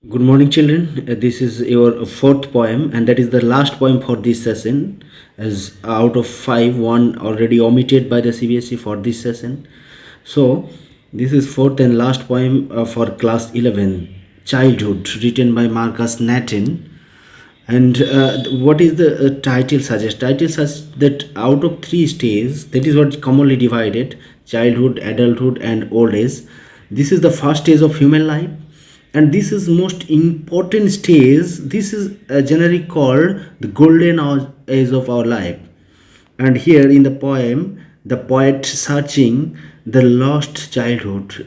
Good morning, children. This is your fourth poem, and that is the last poem for this session. As out of five, one already omitted by the CBSE for this session. So, this is fourth and last poem for class 11, Childhood, written by Marcus Natin. And what is the title suggest? Title suggests that out of three stages, that is what commonly divided: childhood, adulthood, and old age. This is the first stage of human life, and this is most important stage. This is generally called the golden age of our life. And here in the poem, the poet searching the lost childhood,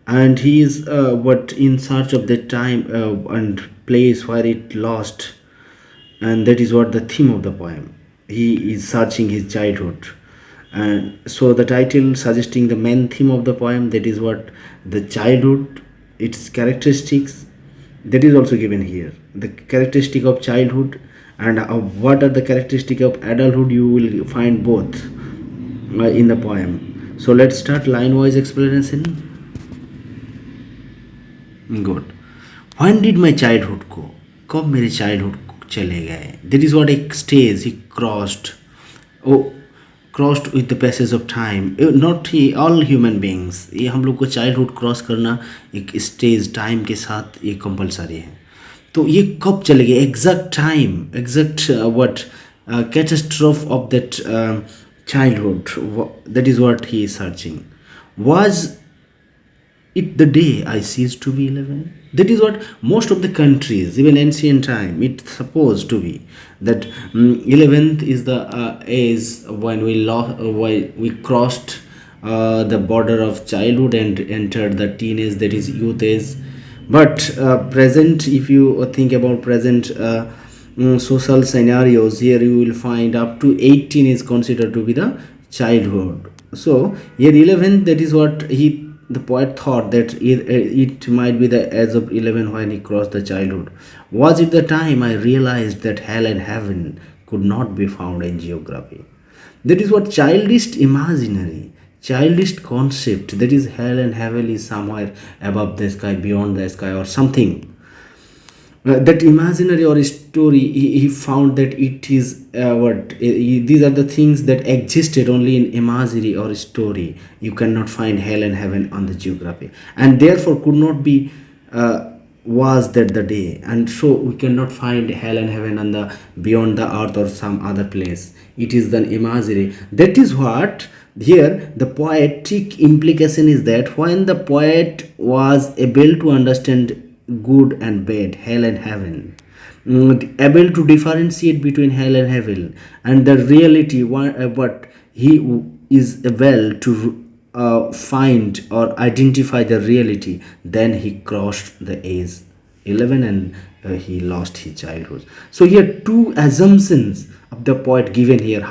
and he is what in search of that time and place where it lost, and that is what the theme of the poem. He is searching his childhood, and so the title suggesting the main theme of the poem, that is what the childhood, its characteristics, that is also given here. The characteristic of childhood and what are the characteristic of adulthood, you will find both in the poem. So let's start line wise explanation. Good. When did my childhood go? कब मेरे childhood चले गए? That is what एक stage he crossed. Oh, crossed with the passage of time. Not he, all human beings. ये हम लोग को childhood cross करना एक stage time के साथ ये compulsory है. तो ये कब चले गए? Exact time, exact what catastrophe of that childhood. That is what he is searching. Was it the day I ceased to be 11? That is what most of the countries, even ancient time, it's supposed to be that 11th is the age when we crossed the border of childhood and entered the teenage, that is youth age. But present, if you think about present social scenarios, here you will find up to 18 is considered to be the childhood. So here 11th, that is what the poet thought that it might be the age of 11 when he crossed the childhood. Was it the time I realized that hell and heaven could not be found in geography? That is what childish imaginary, childish concept, that is hell and heaven is somewhere above the sky, beyond the sky, or something. That imaginary or story, he found that it is these are the things that existed only in imaginary or story. You cannot find hell and heaven on the geography, and therefore could not be was that the day, and so we cannot find hell and heaven on the beyond the earth or some other place. It is the imaginary. That is what here the poetic implication is, that when the poet was able to understand good and bad, hell and heaven, able to differentiate between hell and heaven and the reality, but he is able to find or identify the reality, then he crossed the age 11 and he lost his childhood. So here two assumptions of the poet given here.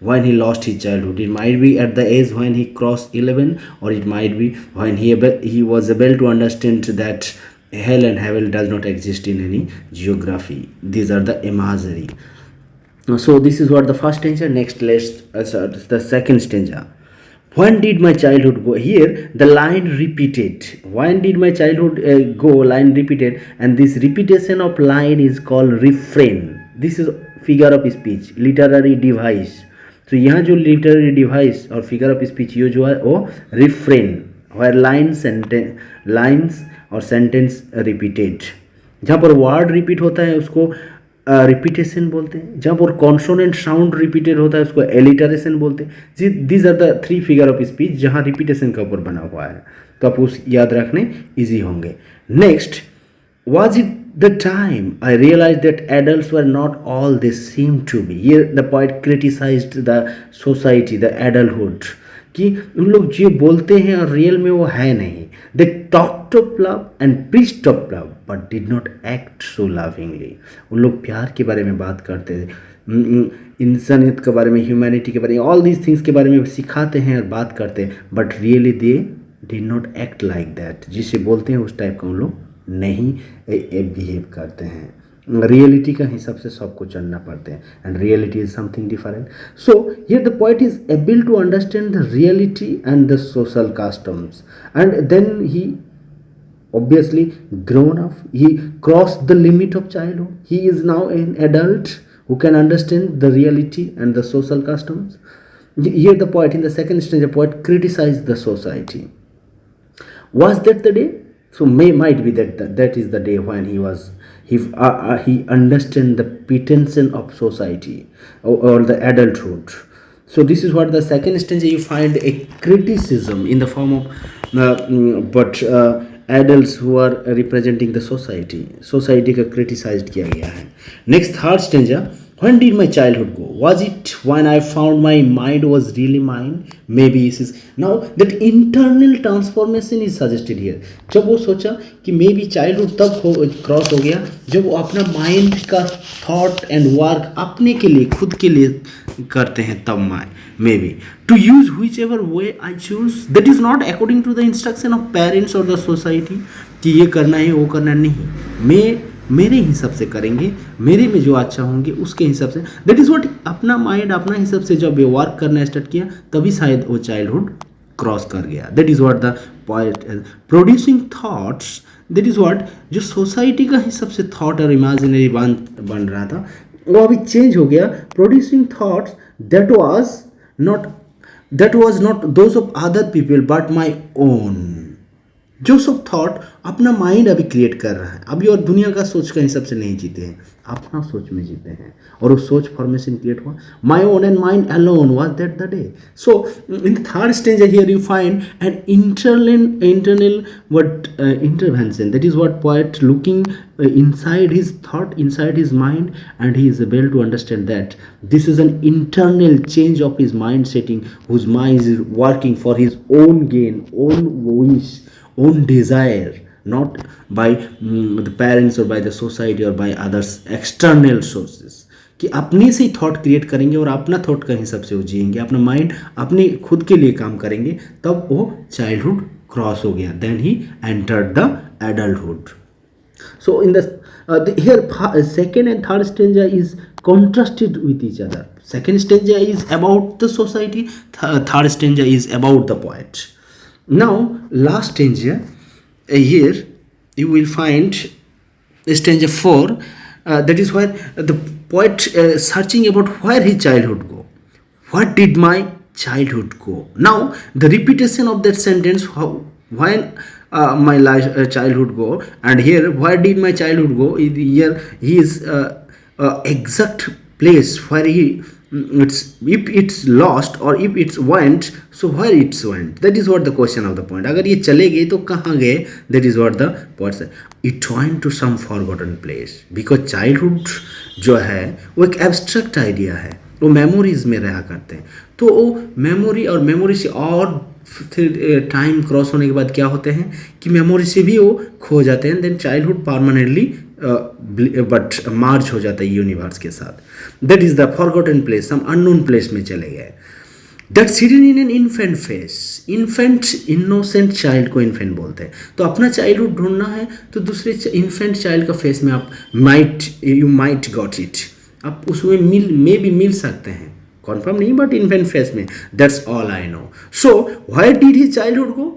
When he lost his childhood, it might be at the age when he crossed 11, or it might be when he was able to understand that hell and heaven does not exist in any geography. These are the imagery. So this is what the first stanza. Next, let's the second stanza. When did my childhood go? Here the line repeated. When did my childhood go? Line repeated, and this repetition of line is called refrain. This is figure of speech, literary device. तो यहाँ जो literary device और figure of speech ये जो है वो refrain, where lines और sentence repeated, जहाँ पर वर्ड रिपीट होता है उसको रिपीटेशन बोलते हैं, जहाँ पर कॉन्सोनेंट साउंड रिपीटेड होता है उसको एलिटरेशन बोलते हैं. These are the three figure of speech जहाँ रिपीटेशन का ऊपर बना हुआ है, तो आप उस याद रखने इजी होंगे. Next, was it the time I realized that adults were not all they seemed to be? Here the poet criticized the society, the adulthood, कि उन लोग जो बोलते हैं और रियल में वो है नहीं. They talked of love and preached of love but did not act so lovingly. उन लोग प्यार के बारे में बात करते थे, इंसानियत के बारे में, ह्यूमैनिटी के बारे में, ऑल दीज थिंग्स के बारे में सिखाते हैं और बात करते हैं, but really they did not act like that. जिसे बोलते हैं उस टाइप का उन लोग नहीं बिहेव करते हैं. रियलिटी का हिसाब से सबको चलना पड़ते हैं, and reality is something different. So here the poet is able to understand the reality and the social customs, and then he obviously grown up. He crossed the limit of childhood. He is now an adult who can understand the reality and the social customs. Here the poet, in the second stage, the poet criticized the society. Was that the day? So might be that is the day when he understand the pretension of society, or the adulthood. So this is what the second stanza, you find a criticism in the form of but adults who are representing the society का criticized किया गया है. Next third stanza, when did my childhood go? Was it when I found my mind was really mine? Maybe this is now that internal transformation is suggested here. जब वो सोचा कि may be childhood तब cross हो गया जब वो अपना माइंड का थॉट एंड वर्क अपने के लिए, खुद के लिए करते हैं, तब may be to use whichever way I choose, that is not according to the instruction of parents और द सोसाइटी कि ये करना है वो करना नहीं, मेरे हिसाब से करेंगे, मेरे में जो अच्छा होंगे उसके हिसाब से. दैट इज़ व्हाट, अपना माइंड अपना हिसाब से जब ये वर्क करना स्टार्ट किया तभी शायद वो चाइल्डहुड क्रॉस कर गया. That is what the point, producing thoughts. That is what, जो सोसाइटी का हिसाब से थॉट और इमेजिनरी बन रहा था वो अभी चेंज हो गया. Producing thoughts that was not those of other people but my own. जो सब थॉट अपना माइंड अभी क्रिएट कर रहा है, अभी और दुनिया का सोच का हिसाब से नहीं जीते हैं, अपना सोच में जीते हैं, और वो सोच फॉर्मेशन क्रिएट हुआ. My own and mind alone was that the day. So in the third stage here you find an internal what intervention. That is what poet looking inside his thought, inside his mind, and he is able to understand that this is an internal change of his mind setting, whose mind is working for his own gain, own wish, own desire, not by the parents or by the society or by others external sources. कि अपने से ही thought create करेंगे और अपना thought का हिसाब से वो जिएंगे, अपना माइंड अपने खुद के लिए काम करेंगे, तब वो चाइल्डहुड क्रॉस हो गया. Then he entered the adulthood. So in here second and third stanza is contrasted with each other. Second stanza is about the society, third stanza is about the poet. Now last stanza, here you will find stanza 4, that is where the poet searching about where his childhood go. What did my childhood go? Now the repetition of that sentence, when my childhood go, and here where did my childhood go, here he is exact place where he if it's lost or if it's went, so where it's went. That is what the question of the point. अगर ये चले गए तो कहाँ गए? That is what the poet said. It went to some forgotten place, because childhood जो है वो एक abstract idea है, वो मेमोरीज में रहा करते हैं. तो वो मेमोरी और मेमोरी से और फिर टाइम क्रॉस होने के बाद क्या होते हैं कि मेमोरी से भी वो खो जाते हैं. Then childhood permanently but march हो जाता है यूनिवर्स के साथ. That is the forgotten place, some unknown place में चले गए. That hidden in an infant face. Infant innocent child को इन्फेंट बोलते हैं. तो अपना चाइल्डहुड ढूंढना है तो दूसरे इन्फेंट चाइल्ड का फेस में आप यू माइट गॉट इट, आप उसमें मिल सकते हैं, कॉन्फर्म नहीं बट इन्फेंट फेस में. That's all I know. So where did his childhood go?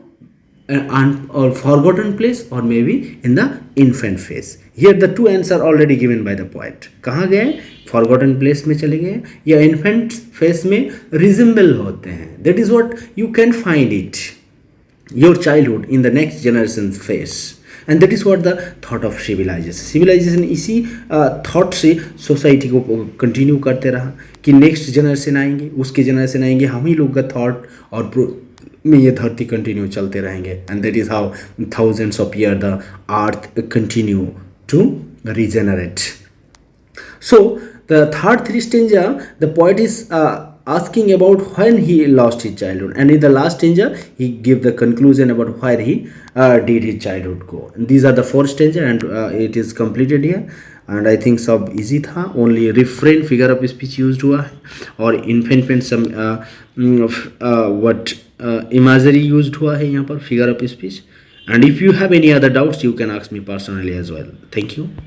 Or forgotten place, or maybe in the infant phase. Here the two answers are already given by the poet. कहाँ गए? Forgotten place में चले गए या infant phase में resemble होते हैं. That is what you can find it, your childhood in the next generation phase. And that is what the thought of civilization इसी thought से society को continue करते रहा कि next generation आएंगे, उसके generation आएंगे, हम ही लोग का thought और में ये धरती कंटिन्यू चलते रहेंगे. And that is how thousands of year the earth continue to regenerate. So the third three stanza the poet is asking about when he lost his childhood, and in the last stanza he give the conclusion about where he did his childhood go. And these are the four stanza, and it is completed here. And I think सब easy था. Only refrain, figure of speech used हुआ है, और infant some what imagery used हुआ है यहाँ पर, figure of speech. And if you have any other doubts, you can ask me personally as well. Thank you.